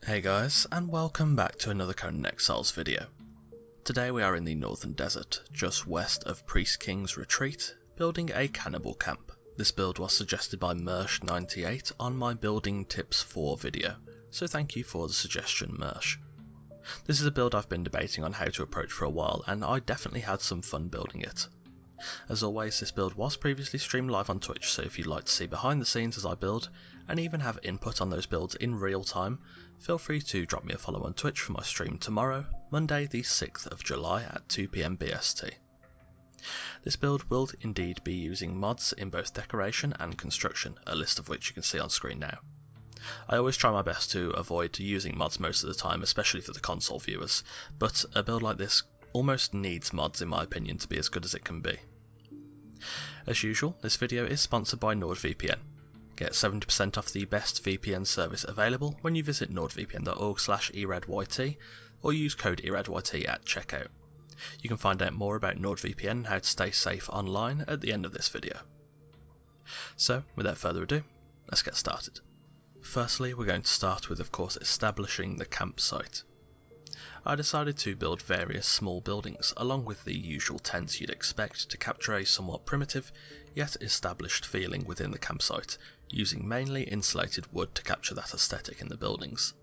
Hey guys, and welcome back to another Conan Exiles video. Today we are in the Northern Desert, just west of Priestking's retreat, building a cannibal camp. This build was suggested by Mersh98 on my Building Tips 4 video, so thank you for the suggestion, Mersh. This is a build I've been debating on how to approach for a while, and I definitely had some fun building it. As always, this build was previously streamed live on Twitch, so if you'd like to see behind the scenes as I build, and even have input on those builds in real time, feel free to drop me a follow on Twitch for my stream tomorrow, Monday the 6th of July at 2 PM BST. This build will indeed be using mods in both decoration and construction, a list of which you can see on screen now. I always try my best to avoid using mods most of the time, especially for the console viewers, but a build like this almost needs mods in my opinion to be as good as it can be. As usual, this video is sponsored by NordVPN. Get 70% off the best VPN service available when you visit nordvpn.org/eredyt or use code eredyt at checkout. You can find out more about NordVPN and how to stay safe online at the end of this video. So, without further ado, let's get started. Firstly, we're going to start with, of course, establishing the campsite. I decided to build various small buildings along with the usual tents you'd expect to capture a somewhat primitive yet established feeling within the campsite, using mainly insulated wood to capture that aesthetic in the buildings.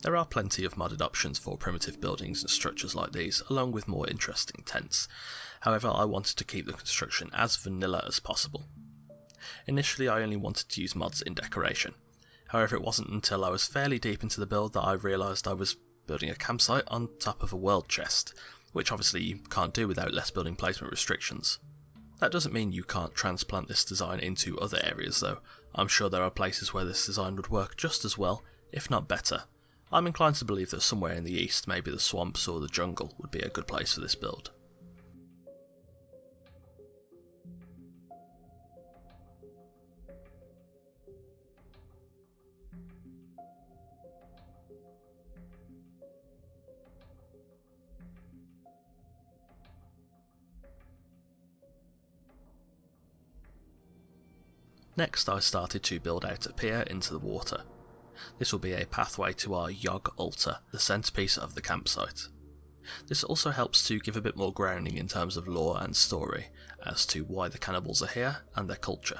There are plenty of modded options for primitive buildings and structures like these, along with more interesting tents. However, I wanted to keep the construction as vanilla as possible. Initially I only wanted to use mods in decoration. However, it wasn't until I was fairly deep into the build that I realised I was building a campsite on top of a world chest, which obviously you can't do without less building placement restrictions. That doesn't mean you can't transplant this design into other areas though. I'm sure there are places where this design would work just as well, if not better. I'm inclined to believe that somewhere in the east, maybe the swamps or the jungle, would be a good place for this build. Next I started to build out a pier into the water. This will be a pathway to our Yog altar, the centrepiece of the campsite. This also helps to give a bit more grounding in terms of lore and story as to why the cannibals are here and their culture.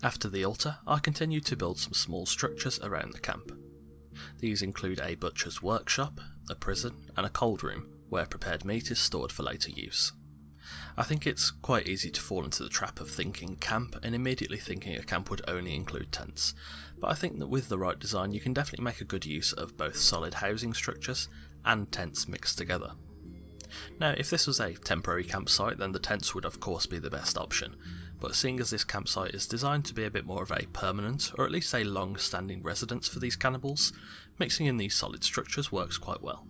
After the altar, I continued to build some small structures around the camp. These include a butcher's workshop, a prison, and a cold room where prepared meat is stored for later use. I think it's quite easy to fall into the trap of thinking camp and immediately thinking a camp would only include tents, but I think that with the right design you can definitely make a good use of both solid housing structures and tents mixed together. Now, if this was a temporary campsite, then the tents would of course be the best option, but seeing as this campsite is designed to be a bit more of a permanent, or at least a long-standing residence for these cannibals, mixing in these solid structures works quite well.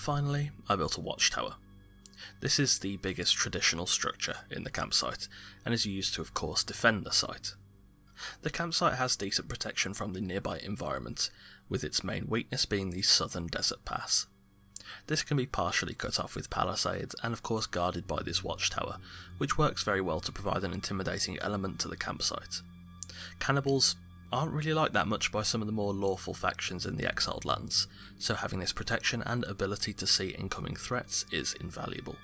Finally, I built a watchtower. This is the biggest traditional structure in the campsite, and is used to of course defend the site. The campsite has decent protection from the nearby environment, with its main weakness being the southern desert pass. This can be partially cut off with palisades and of course guarded by this watchtower, which works very well to provide an intimidating element to the campsite. Cannibals aren't really liked that much by some of the more lawful factions in the exiled lands, so having this protection and ability to see incoming threats is invaluable.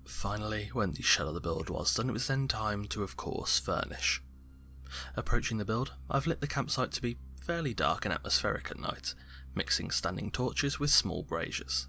Finally, when the shell of the build was done, it was then time to, of course, furnish. Approaching the build, I've lit the campsite to be fairly dark and atmospheric at night, mixing standing torches with small braziers.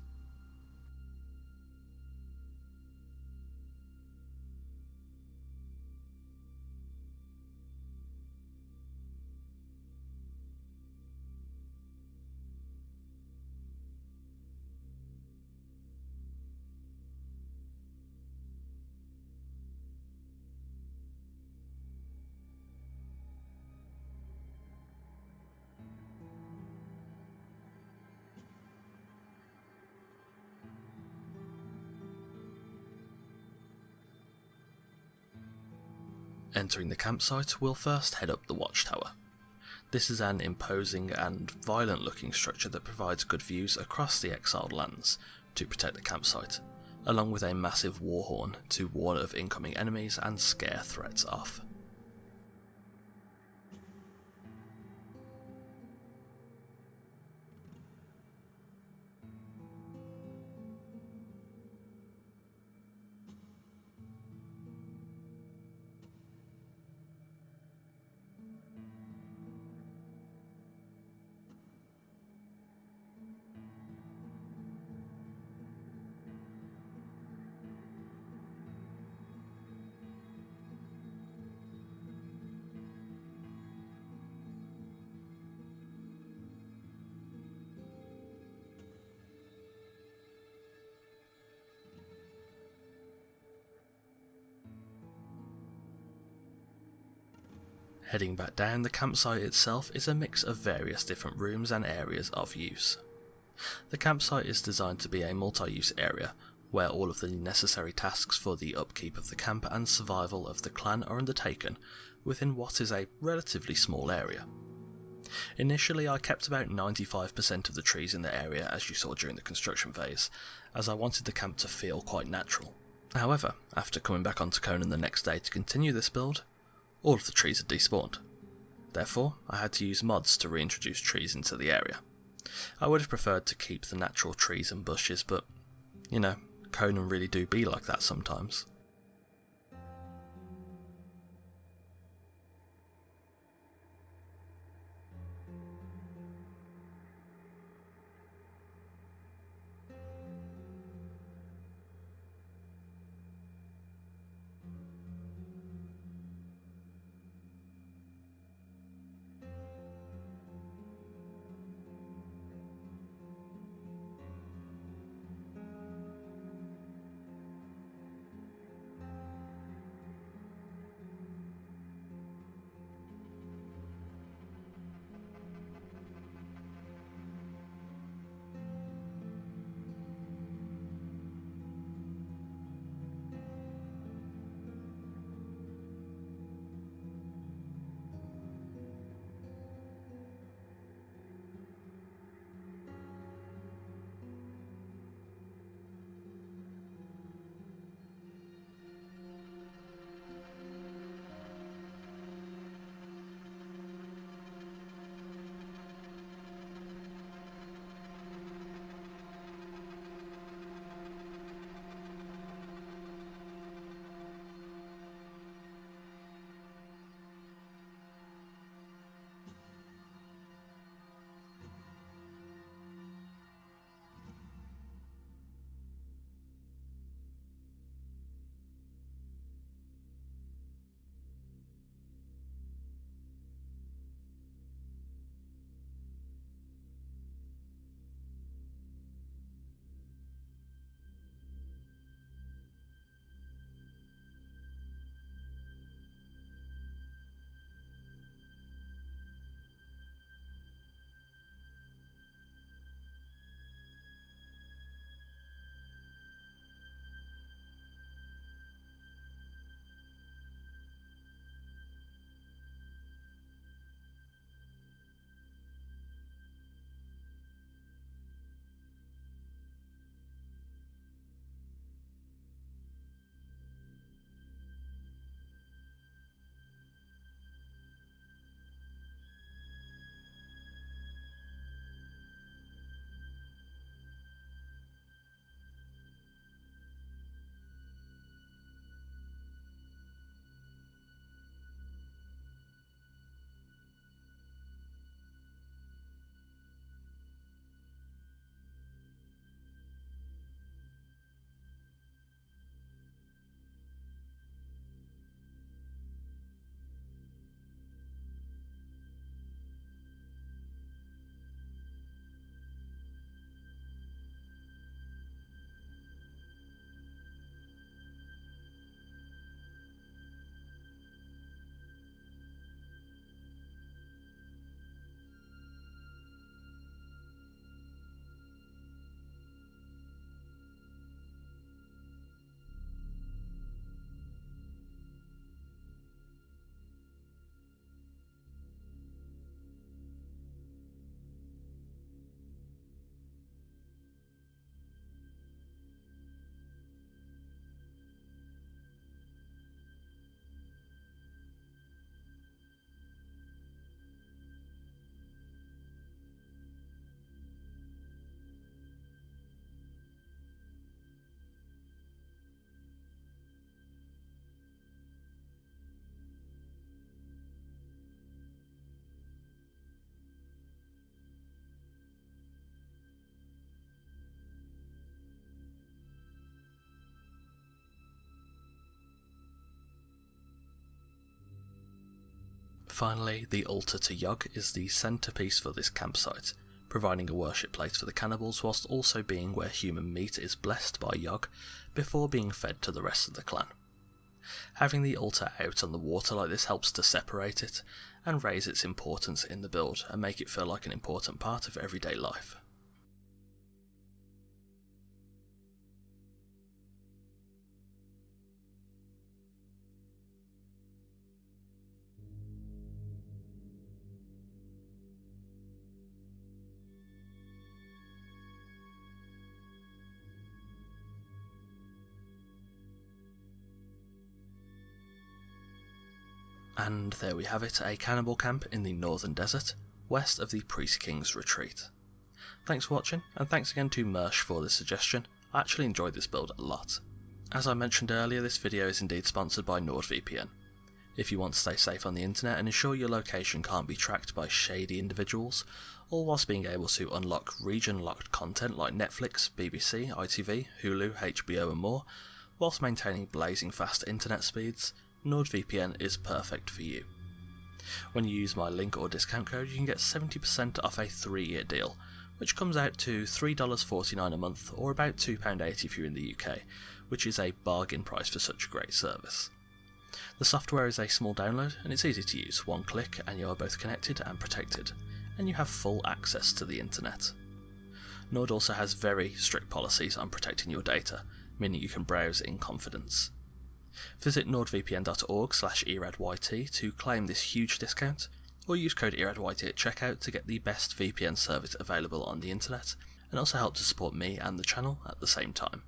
Entering the campsite, we'll first head up the Watchtower. This is an imposing and violent looking structure that provides good views across the exiled lands to protect the campsite, along with a massive war horn to warn of incoming enemies and scare threats off. Heading back down, the campsite itself is a mix of various different rooms and areas of use. The campsite is designed to be a multi-use area, where all of the necessary tasks for the upkeep of the camp and survival of the clan are undertaken within what is a relatively small area. Initially, I kept about 95% of the trees in the area, as you saw during the construction phase, as I wanted the camp to feel quite natural. However, after coming back onto Conan the next day to continue this build, all of the trees had despawned. Therefore, I had to use mods to reintroduce trees into the area. I would have preferred to keep the natural trees and bushes, but, you know, Conan really do be like that sometimes. Finally, the altar to Yog is the centrepiece for this campsite, providing a worship place for the cannibals whilst also being where human meat is blessed by Yog before being fed to the rest of the clan. Having the altar out on the water like this helps to separate it and raise its importance in the build and make it feel like an important part of everyday life. And there we have it, a cannibal camp in the northern desert, west of the Priestking's retreat. Thanks for watching, and thanks again to Mersh for this suggestion. I actually enjoyed this build a lot. As I mentioned earlier, this video is indeed sponsored by NordVPN. If you want to stay safe on the internet and ensure your location can't be tracked by shady individuals, all whilst being able to unlock region-locked content like Netflix, BBC, ITV, Hulu, HBO and more, whilst maintaining blazing fast internet speeds, NordVPN is perfect for you. When you use my link or discount code, you can get 70% off a 3-year deal, which comes out to $3.49 a month or about £2.80 if you're in the UK, which is a bargain price for such a great service. The software is a small download and it's easy to use, one click and you are both connected and protected, and you have full access to the internet. Nord also has very strict policies on protecting your data, meaning you can browse in confidence. Visit nordvpn.org/eradyt to claim this huge discount, or use code eradyt at checkout to get the best VPN service available on the internet, and also help to support me and the channel at the same time.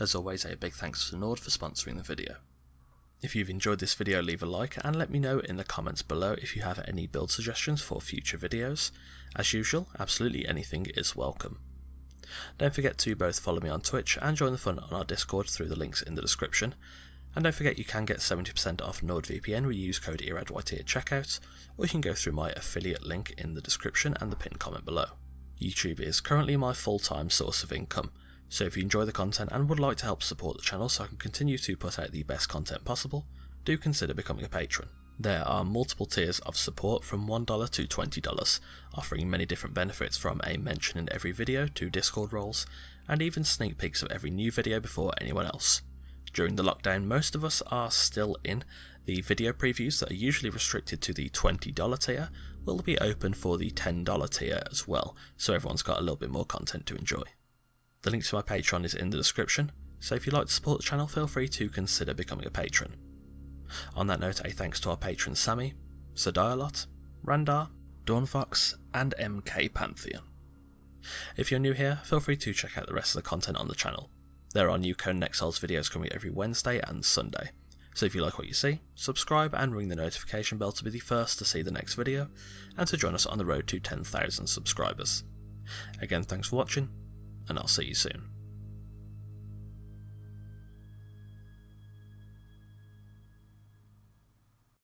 As always, a big thanks to Nord for sponsoring the video. If you've enjoyed this video, leave a like and let me know in the comments below if you have any build suggestions for future videos. As usual, absolutely anything is welcome. Don't forget to both follow me on Twitch and join the fun on our Discord through the links in the description. And don't forget you can get 70% off NordVPN when you use code eradyt at checkout, or you can go through my affiliate link in the description and the pinned comment below. YouTube is currently my full-time source of income, so if you enjoy the content and would like to help support the channel so I can continue to put out the best content possible, do consider becoming a patron. There are multiple tiers of support from $1 to $20, offering many different benefits from a mention in every video to Discord roles, and even sneak peeks of every new video before anyone else. During the lockdown, most of us are still in. The video previews that are usually restricted to the $20 tier will be open for the $10 tier as well, so everyone's got a little bit more content to enjoy. The link to my Patreon is in the description, so if you'd like to support the channel, feel free to consider becoming a patron. On that note, a thanks to our patrons Sammy, Sadialot, Randar, Dawnfox, and MK Pantheon. If you're new here, feel free to check out the rest of the content on the channel. There are new Conan Exiles videos coming every Wednesday and Sunday, so if you like what you see, subscribe and ring the notification bell to be the first to see the next video, and to join us on the road to 10,000 subscribers. Again, thanks for watching, and I'll see you soon.